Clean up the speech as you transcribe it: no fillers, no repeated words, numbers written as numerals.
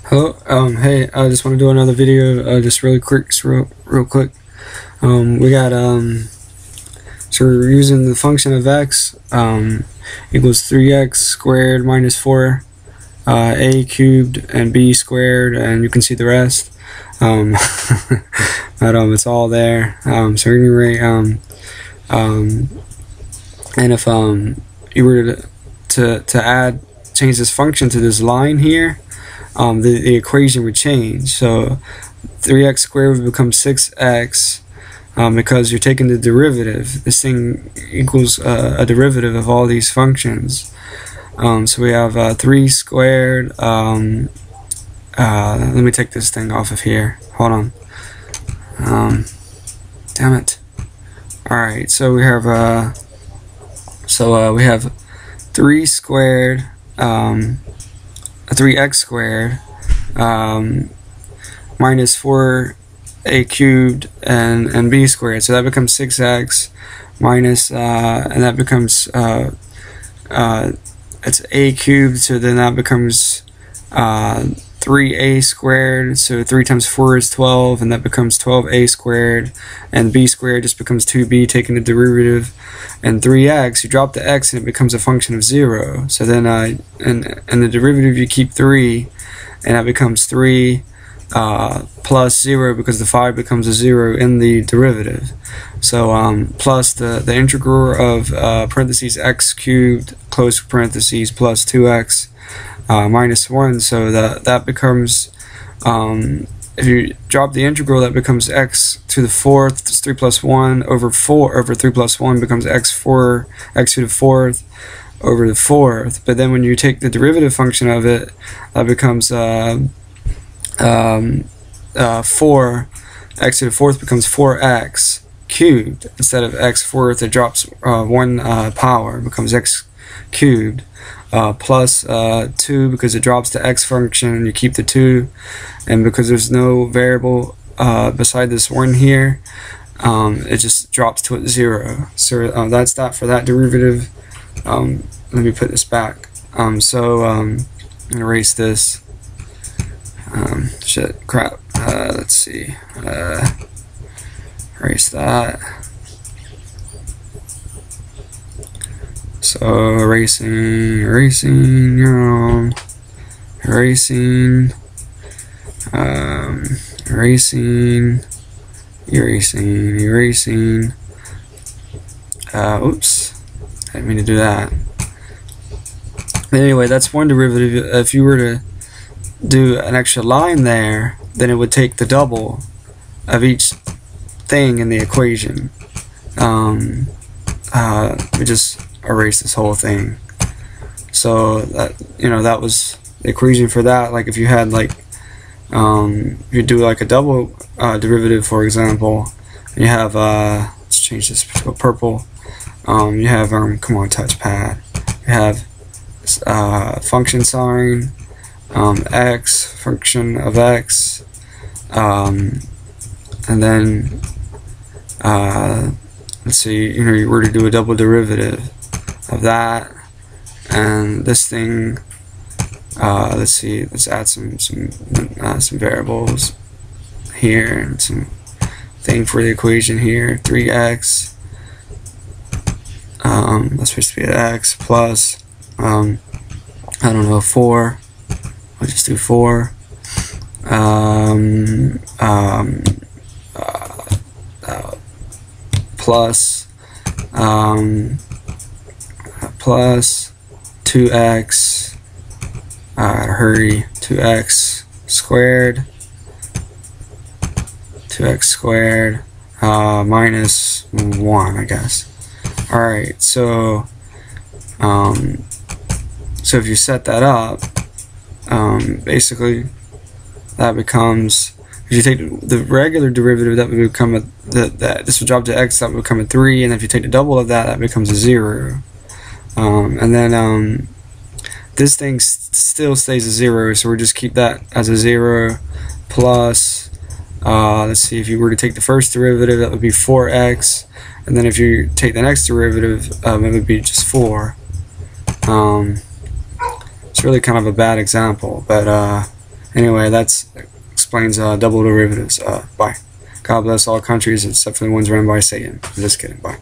Hello, hey, I just want to do another video, just really quick, real quick. We got, so we're using the function of x, equals 3x squared minus 4, a cubed, and b squared, and you can see the rest. But, it's all there. So anyway, and if, you were to change this function to this line here, the equation would change. So 3x squared would become 6x because you're taking the derivative. This thing equals a derivative of all these functions. So we have 3 squared. Let me take this thing off of here. Hold on. Damn it. Alright, so we have we have 3 squared, 3x squared minus 4a cubed and b squared, so that becomes 6x minus and that becomes it's a cubed, so then that becomes 3a squared, so 3 times 4 is 12, and that becomes 12a squared, and b squared just becomes 2b, taking the derivative, and 3x, you drop the x and it becomes a function of 0, so then and the derivative you keep 3, and that becomes 3 plus 0, because the 5 becomes a 0 in the derivative. So plus the integral of parentheses x cubed close parentheses plus 2x minus 1, so that becomes, if you drop the integral, that becomes x to the 4th, it's 3 plus 1 over 4 over 3 plus 1 becomes x to the 4th over the 4th. But then when you take the derivative function of it, that becomes 4, x to the 4th becomes 4x cubed. Instead of x 4th, it drops 1 power, becomes x cubed. Plus 2, because it drops the x function and you keep the 2, and because there's no variable beside this 1 here, it just drops to 0. So that's that for that derivative. Let me put this back. I'm gonna erase this. Crap. Let's see. Erase that. So erasing, erasing, erasing, erasing. Oops, I didn't mean to do that. But anyway, that's one derivative. If you were to do an extra line there, then it would take the double of each thing in the equation. We just erase this whole thing. So that, that was the equation for that. Like if you had if you do like a double derivative, for example, and you have let's change this to a purple. You have come on, touchpad. You have function sign, x, function of x, and then let's see, you were to do a double derivative of that, and this thing, let's see, let's add some variables here and some thing for the equation here. 3x, that's supposed to be an x plus I don't know, 4. I'll just do 4 plus plus 2x, hurry, 2x squared, minus 1, I guess. Alright, so so if you set that up, basically that becomes, if you take the regular derivative, that would become this would drop to x, that would become a 3, and if you take the double of that, that becomes a 0. And then this thing still stays a 0, so we'll just keep that as a 0 plus, let's see, if you were to take the first derivative, that would be 4x, and then if you take the next derivative, it would be just 4. It's really kind of a bad example, but Anyway, that explains double derivatives. Bye. God bless all countries except for the ones run by Satan. I'm just kidding. Bye.